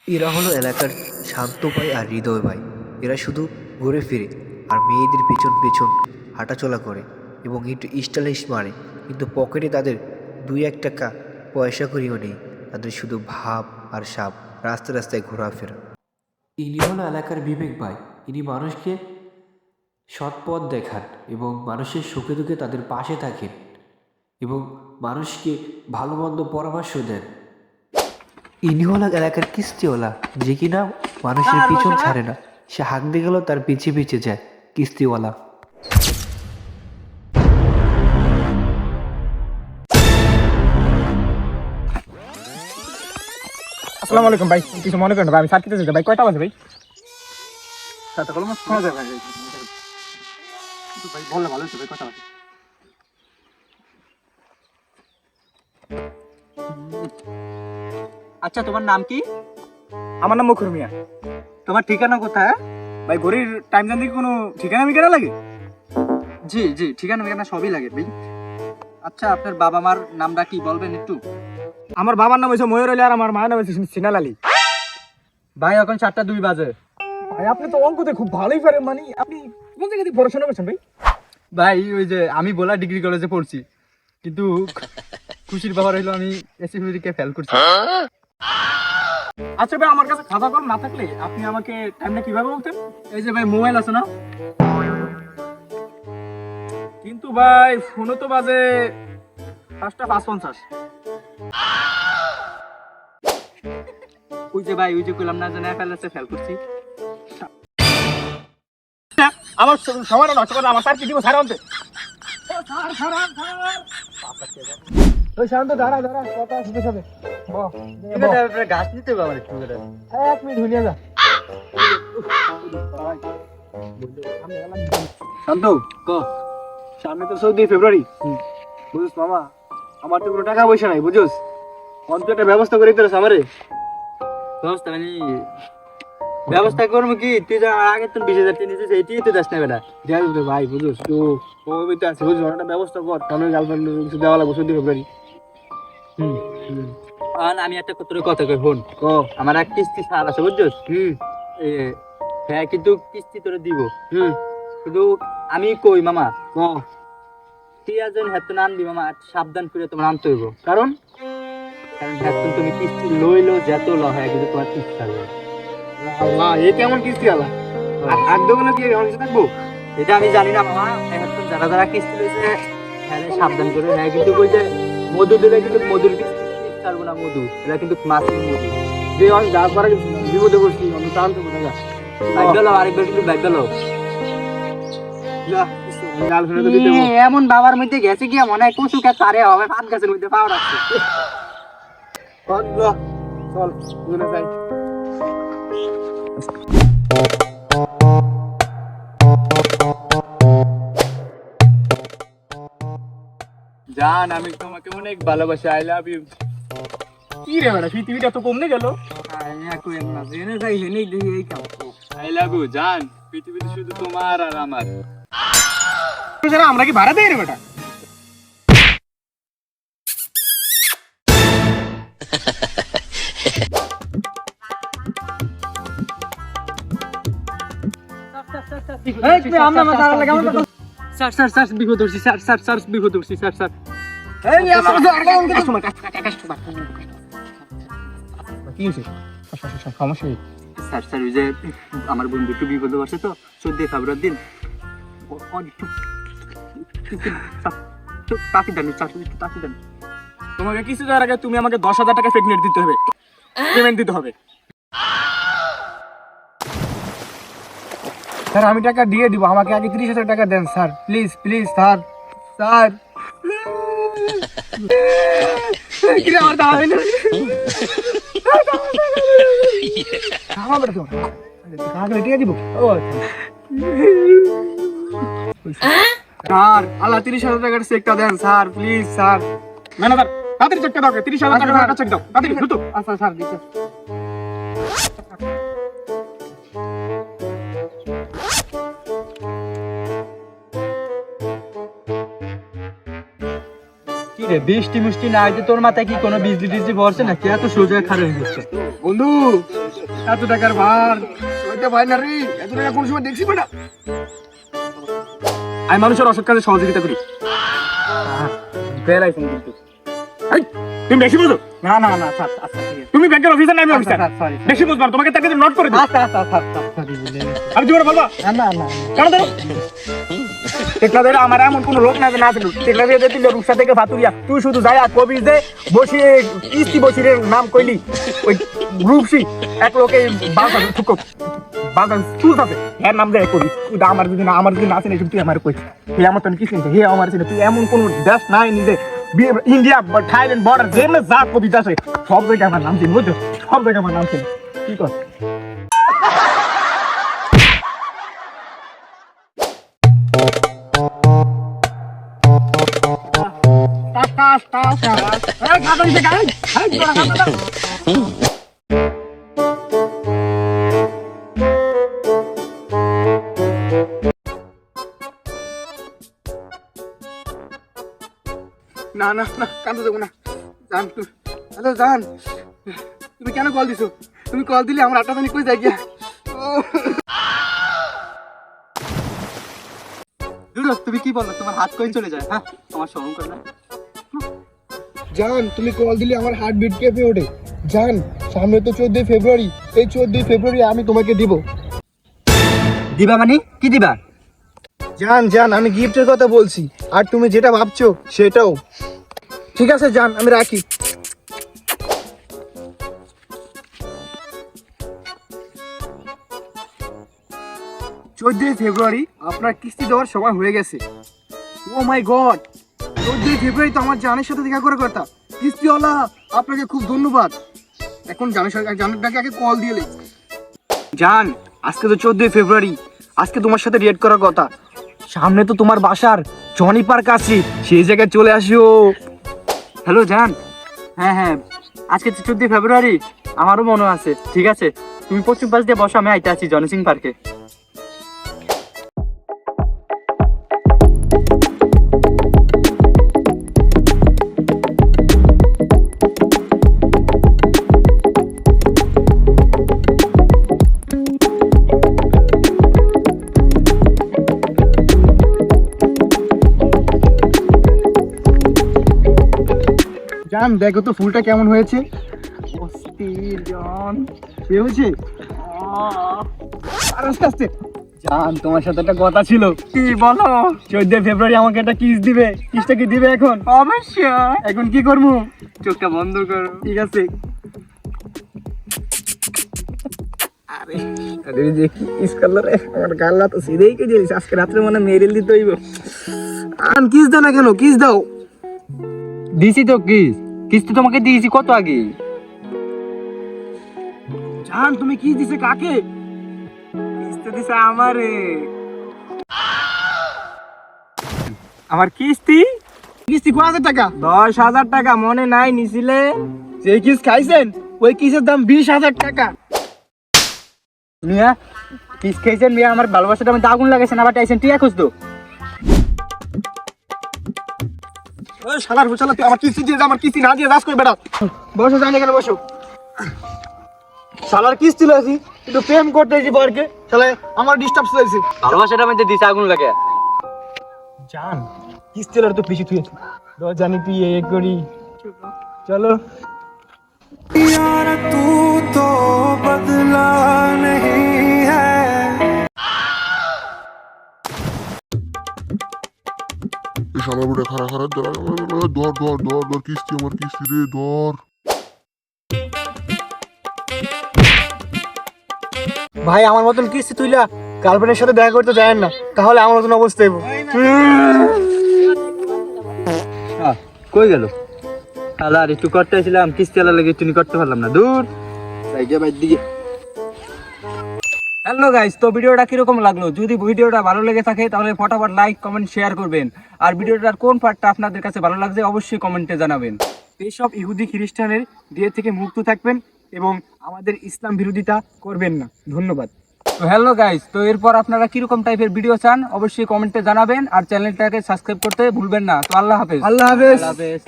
এরা হলো এলাকার শান্ত ভাই আর হৃদয় ভাই। এরা শুধু ঘুরে ফিরে আর মেয়েদের পেছন পেছন হাঁটাচলা করে এবং একটু স্টাইলিশ মারে, কিন্তু পকেটে তাদের 2-1 টাকা পয়সা করিও নেই। তাদের শুধু ভাব আর সাপ, রাস্তায় রাস্তায় ঘোরাফেরা। ইনি হলো এলাকার বিবেক ভাই। ইনি মানুষকে সৎ পথ দেখান এবং মানুষের সুখে দুঃখে তাদের পাশে থাকেন এবং মানুষকে ভালো মন্দ পরামর্শ দেন। ইনি হলো এলাকার কিস্তিওয়ালা, যে কিনা মানুষের পিছন ছাড়ে না। সে হাঁক দিয়ে গেল তার পিছে পিছে যায় কিস্তিওয়ালা। আসসালামু আলাইকুম ভাই, কিছু মনে করেন না ভাই, আমি সার্কিটে যেতে ভাই। কয়টা বাজে ভাই? সাতটা কলম শোনা যায় ভাই। কিন্তু ভাই বললে ভালো হতো ভাই, কয়টা বাজে? আচ্ছা, তোমার নাম কি? আমার নাম মুখর মিয়া। তোমার ঠিকানা কোথায়? ভাই ঘড়ির টাইম জানতে কি কোনো ঠিকানা মিকানা লাগে? জি জি, ঠিকানা মিকানা সবই লাগে ভাই। আচ্ছা, আপনার বাবা মার নামটা কি বলবেন একটু? আমার বাবার নাম হয়েছে ময়ূর আলী আর আমার মায়ের নাম হয়েছে সিনাল আলী। ভাই এখন 4টা 2 বাজে। ভাই আপনি তো অঙ্কতে খুব ভালোই পারেন, মানে আপনি কোন জায়গা থেকে পড়াশোনা করছেন ভাই? ভাই ওই যে আমি বলা ডিগ্রি কলেজে পড়ছি, কিন্তু খুশির ব্যাপার হলো আমি এসএসসি ফেল করছি। আচ্ছা ভাই, আমার কাছে খাতা কলম না থাকলে আপনি আমাকে টাইমটা কিভাবে বলতেন? এই যে ভাই মোবাইল আছে না? কিন্তু ভাই ফোনে তো বাজে 5:50। ওই যে ভাই, ওই যে কইলাম না যে FLS ফেল করছি। আমার সময় নষ্ট করে আমার স্যার কি দিব স্যার আনতে। ওই শান্ত দাঁড়া দাঁড়া, কথা শুনতে হবে। ঘাস নিতে হবে আমার একটু করে। 1 মিনিট হইয়া যা। শান্ত ক সামনে তো 14 ফেব্রুয়ারি, বুঝছ মামা, আমার তো কোনো টাকা পয়সা নাই, বুঝছ? অন্তত একটা ব্যবস্থা করে দিতে আমারে। ব্যবস্থা মানে ব্যবস্থা করবো কি? তুই যা আগে তো 20,000 টাকা নিয়েছিস, এইটাই তো দাস না বেটা। দেখ রে ভাই, বুঝছ তো কবে আছে, বুঝছ? একটা ব্যবস্থা কর, তাহলে গার্লফ্রেন্ড কিছু দেওয়া লাগবে 14 ফেব্রুয়ারি। আর আমি একটা তোর কথা কই ফোন ক। আমার এক কিস্তি সার আছে, বুঝছস? হ্যাঁ, কিন্তু কিস্তি তোরে দিব। কিন্তু আমি কই মামা, তুই আজন হেতু নাম দি মামা, সাবধান করে তোমার আনতে হইব। কারণ হেতু তুমি কিস্তি লইলো যেত ল হয়, কিন্তু তোমার কিস্তি থাকবে। আল্লাহ, এই কেমন কিস্তি আলা? আর দোকানে কি আমার কাছে থাকবো? এটা আমি জানি না মামা। হেতু যারা যারা কিস্তি লইছে হ্যাঁ সাবধান করে। হ্যাঁ কিন্তু কই যে মধু দিলে কিন্তু মধুর কিস্তি ছাড়বো না। মধু এটা কিন্তু মাছের মধু। যে আমি যা করা বিপদে পড়ছি, আমি টানতে পারি না। বাইবেল আরেকবার কিন্তু বাইবেল যা, গার্লফ্রেন্ড তো দিতে হবে। এমন বাবার মধ্যে গেছে গিয়া মনে হয় কচু গাছ আরে হবে, পান গাছের মধ্যে পাওয়া রাখছে। চল চল দুজনে যাই। জান, আমি তোমাকে অনেক ভালোবাসি। I love you. কি রে বেটা, পৃথিবীটা তো কমনে গেল। আই লাভ ইউ জান। পৃথিবীতে শুধু তোমার আর আমার। আমরা কি ভাড়া দেই রে বেটা? স্যার স্যার স্যার বিপদ উঠছি, স্যার স্যার স্যার বিপদ উঠছি, স্যার স্যার। কি হয়েছে? সমস্যা কি? স্যার স্যার ওই যে আমার বন্ধু একটু বিপদে পড়ছে তো, 14 ফেব্রুয়ারির দিন তাঁতি দেন, একটু তাঁতি দেন। তোমাকে কিছু দেওয়ার আগে তুমি আমাকে 10,000 টাকা ফেক নেট দিতে হবে, পেমেন্ট দিতে হবে। স্যার আমি টাকা দিয়ে দিব, আমাকে আগে 30,000 টাকা দেন sir, please please sir. Sir আমার দাওয়া হইল আমার বেটা, তোমার টাকা দিব। ও স্যার, আল্লাহ 30,000 টাকার চেকটা দেন স্যার, প্লিজ স্যার। ম্যানেজার তাড়াতাড়ি চেকটা দাও, 30,000 টাকা চেক দাও তাড়াতাড়ি দ্রুত। আচ্ছা স্যার দিচ্ছি। কি রে, বৃষ্টি মিষ্টি না হইতে তোর মাথায় কি কোনো বিজলি টিজলি পড়ছে না? কে এত সোজা খারাপ হয়ে যাচ্ছে বন্ধু এত টাকার ভার সইতে পাই না রে, এত টাকা কোন সময় দেখছি বেটা। আমি মানুষের অসৎ কাজে সহযোগিতা করি। বেড়াই ফোন কিন্তু এই, তুমি বেশি বুঝো। না না না স্যার, আচ্ছা ঠিক আছে। তুমি ব্যাংকের অফিসার না আমি অফিসার, সরি বেশি বুঝবা না, তোমাকে তাকে নোট করে দিই। আচ্ছা আচ্ছা স্যার সরি বলে আমি জীবনে বলবা না না না কেন ধরো টেকলা ধরে আমার এমন কোনো লোক না যে না ছিল টেকলা দিয়ে দিল রূপসা থেকে ভাতুরিয়া, তুই শুধু যাই আর কবি যে বসিয়ে কিস্তি বসিরের নাম কইলি ওই রূপসী এক লোকে বাংলা ঠুক বাংলা চুল আছে এর নাম দেয় কবি আমার যদি না চিনি তুই আমার কইছিস হে আমার তো কি চিনতে হে আমার চিনে তুই এমন কোন দেশ নাই নিজে ইন্ডিয়া বা থাইল্যান্ড বর্ডার যেমন যা কবিতা আছে সব জায়গায় আমার নাম চিনি বুঝছো, সব জায়গায় আমার নাম চিনি কি কর না না না কাঁদতে দেবো না জান। হ্যালো জান, তুমি কেন কল দিছো? তুমি কল দিলে আমার আটটা জানি কই যাই গিয়া। তুমি কি বললো? তোমার হাত কই চলে যায়? হ্যাঁ আমার শরম করে না। জান তুমি কল দিলে আমার হার্ট বিট কেঁপে ওঠে। জান সামনে তো 14 ফেব্রুয়ারি, এই 14 ফেব্রুয়ারি আমি তোমাকে দিব। দিবা মানে কি দিবা? জান জান আমি গিফটের কথা বলছি, আর তুমি যেটা ভাবছো সেটাও। ঠিক আছে জান আমি রাখি। ফেব্রুয়ারি আপনার কিস্তি দেওয়ার সময় হয়ে গেছে। ও মাই গড, 14 ফেব্রুয়ারি তো আমার জানের সাথে দেখা করার কথা। কিস্তিওয়ালা আপনাকে খুব ধন্যবাদ। এখন জানেরটাকে আগে কল দিয়ে লে। জান আজকে তো 14 ফেব্রুয়ারি, আজকে তোমার সাথে রিয়েট করার কথা। সামনে তো তোমার বাসার জনি পার্ক আছে, সেই জায়গায় চলে আসিও। হ্যালো জান, হ্যাঁ হ্যাঁ আজকে 14 ফেব্রুয়ারি, আমারও মনে আছে। ঠিক আছে তুমি পশ্চিম পাশ দিয়ে বসো, আমি আইতে আছি জনি সিং পার্কে। জান দেখো তো ফুলটা কেমন হয়েছে। অস্থির জান, সে হয়েছে। আর আস্তে আস্তে জান তোমার সাথে একটা কথা ছিল। কি বলো? 14 ফেব্রুয়ারি আমাকে একটা কিস দিবে। কিসটা কি দিবে এখন? অবশ্যই। এখন কি করবো? চোখটা বন্ধ করো। ঠিক আছে। আরে আরে যে কিস করলো রে, আমার গাল্লা তো সিধেই কে দিয়েছে। আজকে রাত্রে মনে মেরেল দিতে হইব। আন কিস দাও না কেন? কিস দাও। দিছি তো কিস্তি তোমাকে দিয়েছি কত আগে। জান তুমি কি দিছে কাকে? কিস্তি দিছে আমারে। আমার কিস্তি কত হাজার টাকা? 10,000 টাকা। মনে নাই নিছিলে? যে কিস খাইছেন ওই কিসের দাম 20,000 টাকা। মিয়া কিস খেয়েছেন মিয়া, আমার ভালোবাসাটা আমি আগুন লাগাইছেন, আবার টাইছেন টিয়া খুঁজতো। ওই শালার হুচালা, তুই আমার কিস্তি দিয়ে যা, আমার কিস্তি না দিয়ে রাস করে বেড়া। বসো জানি কেন বসো। শালার কিস্তি লইছি কিন্তু প্রেম করতে এসে পার্কে, শালা আমার ডিস্টার্ব চলছে। ভালোবাসাটা আমি দিছি আগুন লাগে। জান কিস্তি লড় তো পিছু তুই জানি তুই এ করি। চলো यार तू तो बदला नहीं है। শালা বুড়া খারা খারা ধর ধর ধর ধর ধর কিস্তি আমার কিস্তি রে ধর। ভাই আমার মতন কিস্তি তুইলা গার্লফ্রেন্ডের সাথে দেখা করতে যায় না, তাহলে আমার মতন অবস্থা হইব। কই গেল আর একটু করতে আসছিলাম, কিস্তি আলা লাগে একটু করতে পারলাম না। দূর দিকে। হ্যালো গাইস, তো ভিডিওটা কিরকম লাগলো? যদি ভিডিওটা ভালো লেগে থাকে তাহলে ফটাফট লাইক কমেন্ট শেয়ার করবেন, আর ভিডিওটার কোন পার্টটা আপনাদের কাছে ভালো লাগছে অবশ্যই কমেন্টে জানাবেন। এইসব ইহুদি খ্রিস্টানের বিয়ে থেকে মুক্ত থাকবেন এবং আমাদের ইসলাম বিরোধিতা করবেন না। ধন্যবাদ। তো হ্যালো গাইস, তো এরপর আপনারা কিরকম টাইপের ভিডিও চান অবশ্যই কমেন্টে জানাবেন, আর চ্যানেলটাকে সাবস্ক্রাইব করতে ভুলবেন না। তো আল্লাহ হাফেজ। আল্লাহ হাফেজ। আল্লাহ হাফেজ।